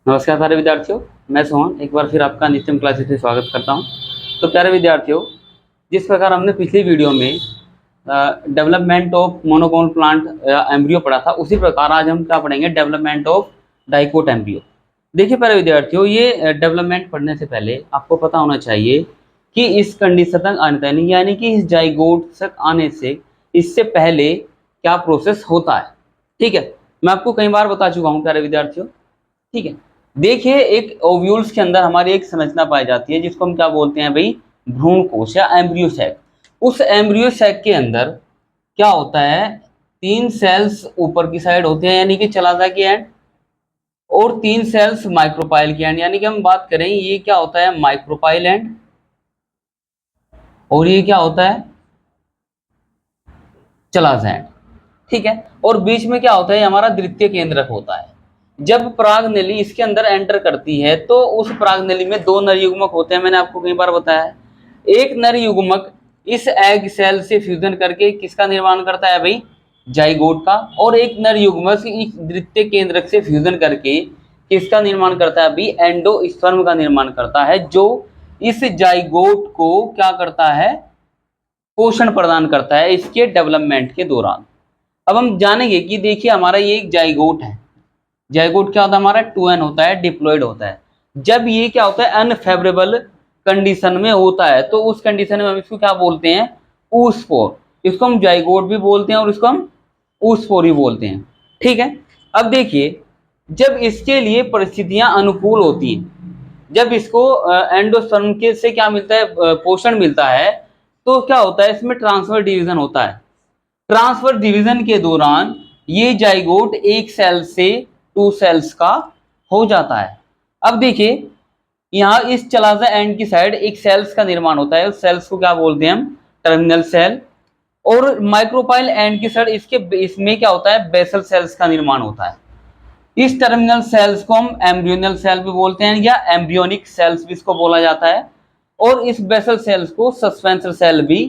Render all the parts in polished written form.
नमस्कार प्यारे विद्यार्थियों, मैं सोहन एक बार फिर आपका नित्यम क्लासेस में स्वागत करता हूं। तो प्यारे विद्यार्थियों, जिस प्रकार हमने पिछली वीडियो में डेवलपमेंट ऑफ मोनोकोन प्लांट एम्ब्रियो पढ़ा था, उसी प्रकार आज हम क्या पढ़ेंगे, डेवलपमेंट ऑफ डाइकोट एम्ब्रियो। देखिए प्यारे विद्यार्थियों, ये डेवलपमेंट पढ़ने से पहले आपको पता होना चाहिए कि इस कंडीशन तक आने तक, यानी कि इस जाइगोट तक आने से इससे पहले क्या प्रोसेस होता है। ठीक है, मैं आपको कई बार बता चुका हूँ प्यारे विद्यार्थियों। ठीक है, देखिए एक ओव्यूल्स के अंदर हमारी एक संरचना पाई जाती है जिसको हम क्या बोलते हैं भाई, भ्रूण कोश या एम्ब्रियो सैक। उस एम्ब्रियो सैक के अंदर क्या होता है, 3 सेल्स ऊपर की साइड होते हैं यानी कि चलाजा की एंड, और 3 सेल्स माइक्रोपाइल की एंड, यानी कि हम बात करें ये क्या होता है, माइक्रोपाइल एंड, और ये क्या होता है, चलाजा एंड। ठीक है, और बीच में क्या होता है, हमारा द्वितीय केंद्रक होता है। जब पराग नली इसके अंदर एंटर करती है तो उस पराग नली में 2 नर युग्मक होते हैं, मैंने आपको कई बार बताया है। एक नर युग्मक इस एग सेल से फ्यूजन करके किसका निर्माण करता है भाई, जाइगोट का, और एक नर युग्मक इस द्वितीय केंद्रक से फ्यूजन करके किसका निर्माण करता है भाई, एंडोस्पर्म का निर्माण करता है, जो इस जाइगोट को क्या करता है, पोषण प्रदान करता है इसके डेवलपमेंट के दौरान। अब हम जानेंगे कि देखिए हमारा ये एक जाइगोट है। जाइगोट क्या होता है हमारा, 2n होता है, डिप्लॉयड होता है। जब ये क्या होता है, अनफेवरेबल कंडीशन में होता है तो उस कंडीशन में हम इसको क्या बोलते हैं, ऊस्पोर। इसको हम जाइगोट भी बोलते हैं और इसको हम ऊस्पोर भी बोलते हैं। ठीक है, अब देखिए जब इसके लिए परिस्थितियां अनुकूल होती हैं, जब इसको एंडोस्पर्म के से क्या मिलता है, पोषण मिलता है, तो क्या होता है, इसमें ट्रांसफर डिवीजन होता है। ट्रांसफर डिवीजन के दौरान ये जाइगोट एक सेल से 2 सेल्स का हो जाता है। अब देखिए यहाँ इस चलाजा एंड की साइड एक सेल्स का निर्माण होता है, उस सेल्स को क्या बोलते हैं हम, टर्मिनल सेल। और माइक्रोपाइल एंड की साइड इसमें क्या होता है, बेसल सेल्स का निर्माण होता है। इस टर्मिनल सेल्स को हम एम्ब्रियोनल सेल भी बोलते हैं या एम्ब्रियोनिक सेल्स भी इसको बोला जाता है, और इस बेसल सेल्स को सस्पेंसर सेल भी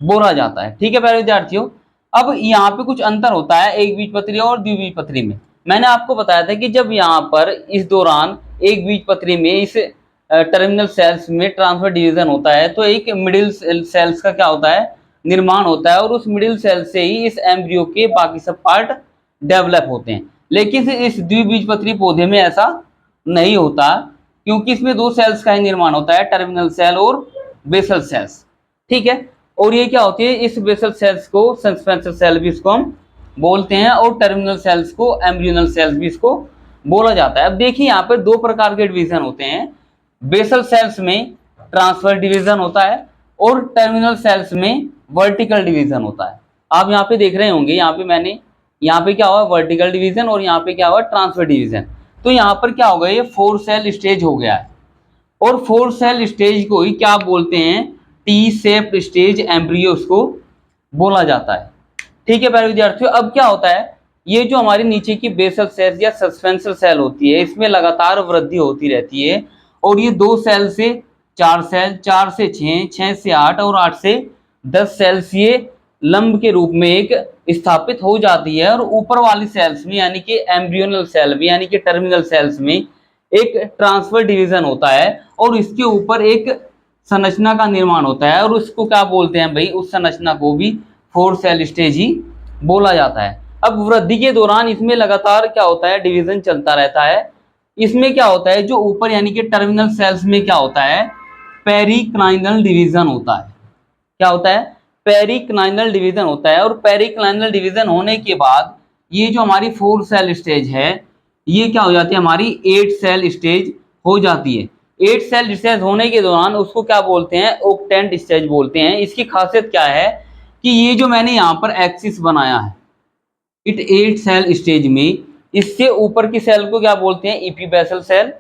बोला जाता है। ठीक है प्यारे विद्यार्थियों, अब यहाँ पे कुछ अंतर होता है एक बीजपत्री और द्विबीजपत्री में। मैंने आपको बताया था कि जब यहाँ पर इस दौरान एक बीजपत्री में इस टर्मिनल सेल्स में ट्रांसफर डिवीजन होता है तो एक मिडिल सेल्स का क्या होता है, निर्माण होता है, और उस मिडिल सेल से ही इस एम्ब्रियो के बाकी सब पार्ट डेवलप होते हैं। लेकिन इस द्विबीजपत्री पौधे में ऐसा नहीं होता, क्योंकि इसमें 2 सेल्स का ही निर्माण होता है, टर्मिनल सेल और बेसल सेल्स। ठीक है, और ये क्या होती है, इस बेसल सेल्स को सस्पेंसर सेल भी इसको हम बोलते हैं, और टर्मिनल सेल्स को एम्ब्रियोनल सेल्स भी इसको बोला जाता है। अब देखिए यहाँ पर 2 प्रकार के डिवीजन होते हैं। बेसल सेल्स में ट्रांसफर डिवीजन होता है और टर्मिनल सेल्स में वर्टिकल डिवीजन होता है। आप यहाँ पे देख रहे होंगे, यहाँ पे क्या हुआ, वर्टिकल डिवीजन, और यहाँ पे क्या हुआ, ट्रांसफर डिवीजन। तो यहाँ पर क्या होगा, ये 4 सेल स्टेज हो गया है, और 4 सेल स्टेज को ही क्या बोलते हैं, टी शेप्ड स्टेज एम्ब्रियो उसको बोला जाता है। ठीक है प्यारे विद्यार्थियों, अब क्या होता है, ये जो हमारी नीचे की बेसल सेल या सस्पेंसर सेल होती है, इसमें लगातार वृद्धि होती रहती है, और ये 2 सेल से 4 सेल, 4 से 6, 6 से 8 और 8 से 10 सेल्स ये लंब के रूप में एक स्थापित हो जाती है। और ऊपर वाली सेल्स में यानी कि एम्ब्रियोनल सेल में यानी कि टर्मिनल सेल्स में एक ट्रांसफर डिवीजन होता है, और इसके ऊपर एक संरचना का निर्माण होता है, और उसको क्या बोलते हैं भाई, उस संरचना को भी 4 सेल स्टेज ही बोला जाता है। अब वृद्धि के दौरान इसमें लगातार क्या होता है, डिवीजन चलता रहता है। इसमें क्या होता है, जो ऊपर यानी कि टर्मिनल सेल्स में क्या होता है, पेरिक्लाइनल डिवीजन होता है। क्या होता है, पेरिक्लाइनल डिवीजन होता है, और पेरिक्लाइनल डिवीजन होने के बाद ये जो हमारी 4 सेल स्टेज है, ये क्या हो जाती है, हमारी 8 सेल स्टेज हो जाती है। 8 सेल स्टेज होने के दौरान उसको क्या बोलते हैं, ऑक्टेंट स्टेज बोलते हैं। इसकी खासियत क्या है कि ये जो मैंने यहाँ पर एक्सिस बनाया है, इट 8 सेल स्टेज में, इससे ऊपर की सेल को क्या बोलते हैं, इपीबेसल सेल,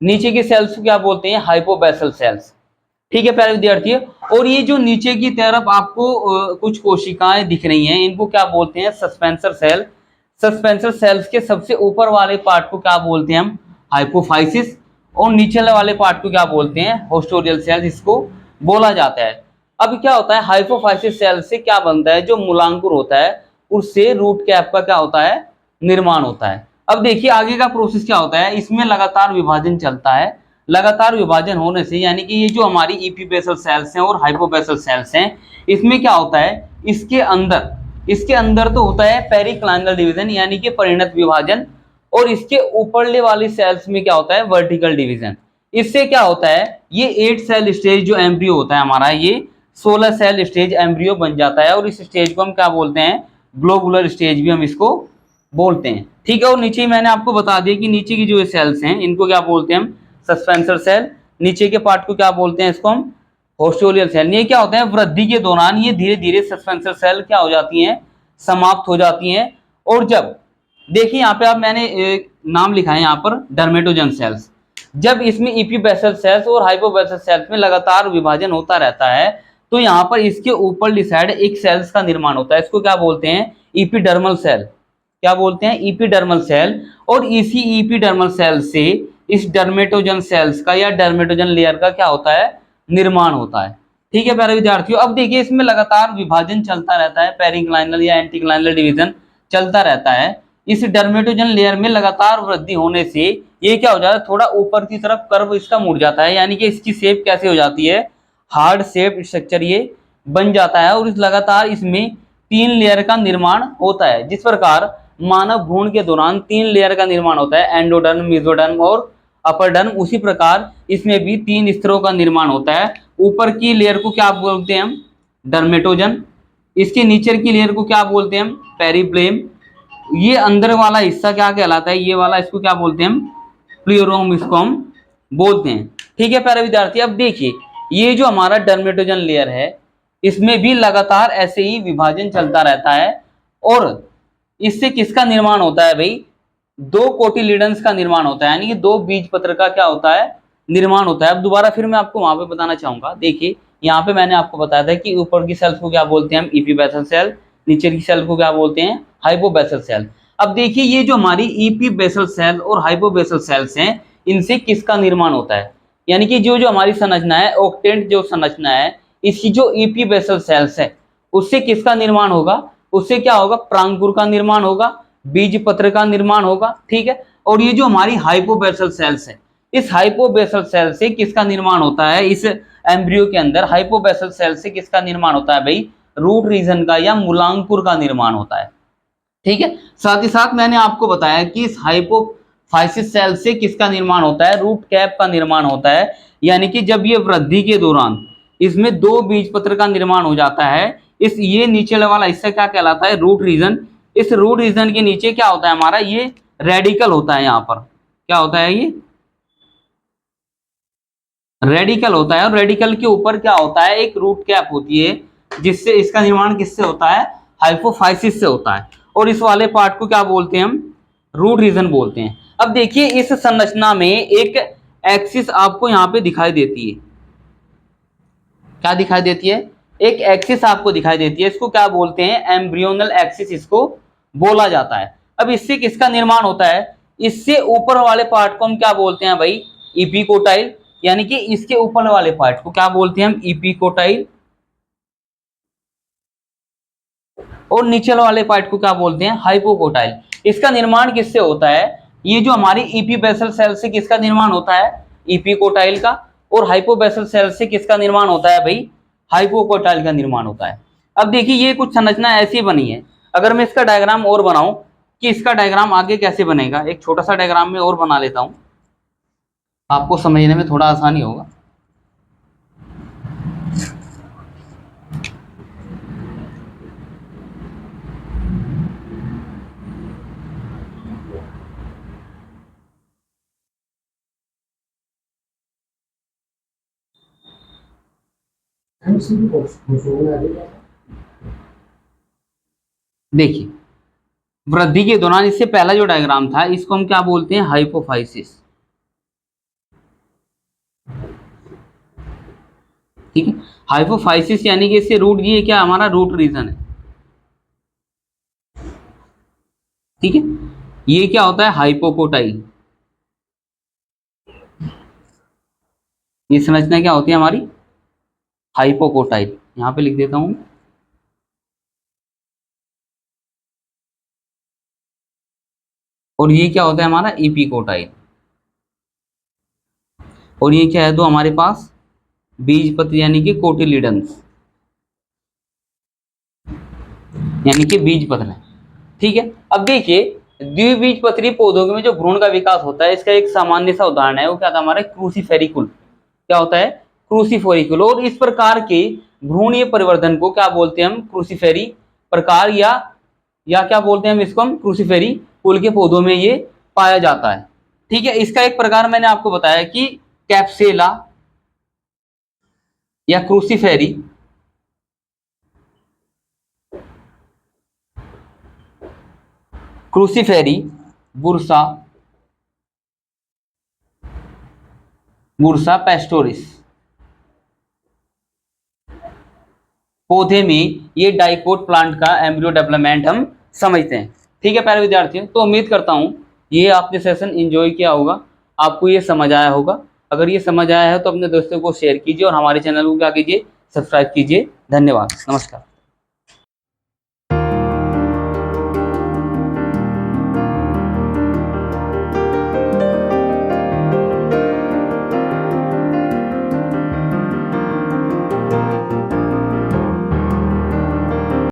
नीचे की सेल्स को क्या बोलते हैं, हाइपोबेसल सेल्स। ठीक है प्यारे विद्यार्थियों, और ये जो नीचे की तरफ आपको कुछ कोशिकाएं दिख रही हैं, इनको क्या बोलते हैं, सस्पेंसर सेल। सस्पेंसर सेल्स के सबसे ऊपर वाले पार्ट को क्या बोलते हैं हम, हाइपोफाइसिस, और नीचे वाले पार्ट को क्या बोलते हैं, होस्टोरियल सेल्स इसको बोला जाता है। अब क्या होता है, हाइपोफाइसिस सेल से क्या बनता है, जो मूलांकुर होता है उससे रूट कैप का क्या होता है, निर्माण होता है। अब देखिए आगे का प्रोसेस क्या होता है, इसमें लगातार विभाजन चलता है। लगातार विभाजन होने से यानी कि ये जो हमारी ईपीबेसल सेल्स हैं और हाइपोबेसल सेल्स हैं, इसमें क्या होता है, इसके अंदर तो होता है पेरिक्लाइनल डिवीजन यानी कि परिणत विभाजन, और इसके ऊपरले वाली सेल्स में क्या होता है, वर्टिकल डिवीजन। इससे क्या होता है, ये 8 सेल स्टेज जो एम्ब्रियो होता है हमारा, ये 16 सेल स्टेज एम्ब्रियो बन जाता है, और इस स्टेज को हम क्या बोलते हैं, ग्लोबुलर स्टेज भी हम इसको बोलते हैं। ठीक है, और नीचे ही मैंने आपको बता दिया कि नीचे की जो सेल्स हैं इनको क्या बोलते हैं हम, सस्पेंसर सेल। नीचे के पार्ट को क्या बोलते हैं, इसको हम होस्टोलियल सेल। ये क्या होता है, वृद्धि के दौरान ये धीरे धीरे सस्पेंसर सेल क्या हो जाती हैं, समाप्त हो जाती हैं। और जब देखिए यहाँ पे आप मैंने नाम लिखा है यहाँ पर डर्मेटोजन सेल्स, जब इसमें इपीबेसल सेल्स और हाइपोबेसल सेल्स में लगातार विभाजन होता रहता है, तो यहाँ पर इसके ऊपरली साइड एक सेल्स का निर्माण होता है, इसको क्या बोलते हैं, इपीडर्मल सेल। क्या बोलते हैं, इपीडर्मल सेल। और इसी इपीडर्मल सेल से इस डर्मेटोजन सेल्स का या डर्मेटोजन लेयर का क्या होता है, निर्माण होता है। ठीक है प्यारे विद्यार्थियों, अब देखिए इसमें लगातार विभाजन चलता रहता है, पेरिक्लाइनल या एंटीक्लाइनल डिवीजन चलता रहता है। इस डर्मेटोजन लेयर में लगातार वृद्धि होने से ये क्या हो जाता है, थोड़ा ऊपर की तरफ कर्व इसका मुड़ जाता है, यानी कि इसकी शेप कैसे हो जाती है, हार्ड शेप स्ट्रक्चर ये बन जाता है। और इस लगातार इसमें 3 लेयर का निर्माण होता है। जिस प्रकार मानव भ्रूण के दौरान 3 लेयर का निर्माण होता है, एंडोडर्म, मेसोडर्म और अपर डर्म, उसी प्रकार इसमें भी 3 स्तरों का निर्माण होता है। ऊपर की लेयर को क्या बोलते हैं हम, डर्मेटोजन। इसके नीचे की लेयर को क्या बोलते हैं हम, पेरिप्लेम। ये अंदर वाला हिस्सा क्या कहलाता है, ये वाला, इसको क्या बोलते हैं हम, प्लियोरोम, इसको हम बोलते हैं। ठीक है प्यारे विद्यार्थी, अब देखिए ये जो हमारा डर्मेटोजन लेयर है, इसमें भी लगातार ऐसे ही विभाजन चलता रहता है। और इससे किसका निर्माण होता है भाई, 2 कोटिलिडन्स का निर्माण होता है, यानी कि 2 बीज पत्र का क्या होता है, निर्माण होता है। अब दोबारा फिर मैं आपको वहां पे बताना चाहूंगा। देखिए यहाँ पे मैंने आपको बताया था कि ऊपर की सेल्स को क्या बोलते हैं हम, इपीबेसल सेल। नीचे की सेल को क्या बोलते हैं, हाइपोबेसल सेल। अब देखिए ये जो हमारी इपीबेसल सेल और हाइपोबेसल सेल्स हैं, इनसे किसका निर्माण होता है, यानी कि जो जो हमारी संरचना है, ऑक्टेंट जो संरचना है, इसकी जो इपीबेसल सेल्स है उससे किसका निर्माण होगा, उससे क्या होगा, प्रांकुर का निर्माण होगा, बीज पत्र का निर्माण होगा। ठीक है, और ये जो हमारी हाइपोबेसल सेल्स है, इस हाइपोबेसल सेल से किसका निर्माण होता है, इस एम्ब्रियो के अंदर हाइपोबेसल सेल से किसका निर्माण होता है भाई, रूट रीजन का या मूलांकुर का निर्माण होता है। ठीक है, साथ ही साथ मैंने आपको बताया कि इस हाइपोफाइसिस सेल से किसका निर्माण होता है, रूट कैप का निर्माण होता है। यानी कि जब ये वृद्धि के दौरान इसमें 2 बीज पत्र का निर्माण हो जाता है, इस ये नीचे वाला हिस्सा क्या कहलाता है, रूट रीजन। इस रूट रीजन के नीचे क्या होता है हमारा, ये रेडिकल होता है। यहाँ पर क्या होता है, ये रेडिकल होता है, और रेडिकल के ऊपर क्या होता है, एक रूट कैप होती है, जिससे इसका निर्माण किससे होता है, हाइपोफाइसिस से होता है। और इस वाले पार्ट को क्या बोलते हैं हम, रूट रीजन बोलते हैं। अब देखिए इस संरचना में एक एक्सिस आपको यहाँ पे दिखाई देती है, क्या दिखाई देती है, एक एक्सिस आपको दिखाई देती है, इसको क्या बोलते हैं, एम्ब्रियोनल एक्सिस इसको बोला जाता है। अब इससे किसका निर्माण होता है, इससे ऊपर वाले पार्ट को हम क्या बोलते हैं भाई, इपिकोटाइल। यानी कि इसके ऊपर वाले पार्ट को क्या बोलते हैं हम, इपिकोटाइल। और नीचे वाले पार्ट को क्या बोलते हैं, हाइपोकोटाइल। इसका निर्माण किससे होता है, ये जो हमारी इपीबेसल सेल से किसका निर्माण होता है, इपिकोटाइल का। और हाइपोबेसल सेल से किसका निर्माण होता है भाई, हाइपोकोटाइल का निर्माण होता है। अब देखिए ये कुछ संरचना ऐसी बनी है, अगर मैं इसका डायग्राम और बनाऊं कि इसका डायग्राम आगे कैसे बनेगा, एक छोटा सा डायग्राम में और बना लेता हूं, आपको समझने में थोड़ा आसानी होगा। देखिए वृद्धि के दौरान, इससे पहला जो डायग्राम था इसको हम क्या बोलते हैं, हाइपोफाइसिस। ठीक है, हाइपोफाइसिस यानी कि इससे रूट, ये क्या हमारा रूट रीजन है। ठीक है, ये क्या होता है, हाइपोकोटाइल। ये संरचना क्या होती है हमारी, हाइपोकोटाइल। यहां पे लिख देता हूं, और ये क्या होता है हमारा इपिकोटाइल। और ये क्या है तो हमारे पास बीजपत्र यानी कि कोटिलीडन्स यानी कि बीजपत्र है। ठीक है, अब देखिए द्विबीजपत्री पौधों में जो भ्रूण का विकास होता है इसका एक सामान्य सा उदाहरण है, वो क्या था हमारा क्रूसीफेरिकुल। क्या होता है क्रूसीफेरिकुल। और इस प्रकार के भ्रूणीय परिवर्धन को क्या बोलते हैं हम क्रूसीफेरी प्रकार या क्या बोलते हैं हम इसको हम क्रूसीफेरी कुल के पौधों में ये पाया जाता है। ठीक है, इसका एक प्रकार मैंने आपको बताया कि कैप्सेला या क्रूसीफेरी क्रूसीफेरी बुर्सा बुर्सा पेस्टोरिस पौधे में ये डाइकोट प्लांट का एम्ब्रियो डेवलपमेंट हम समझते हैं। ठीक है प्यारे विद्यार्थियों, तो उम्मीद करता हूँ ये आपने सेशन एंजॉय किया होगा, आपको ये समझ आया होगा। अगर ये समझ आया है तो अपने दोस्तों को शेयर कीजिए और हमारे चैनल को क्या कीजिए सब्सक्राइब कीजिए। धन्यवाद, नमस्कार।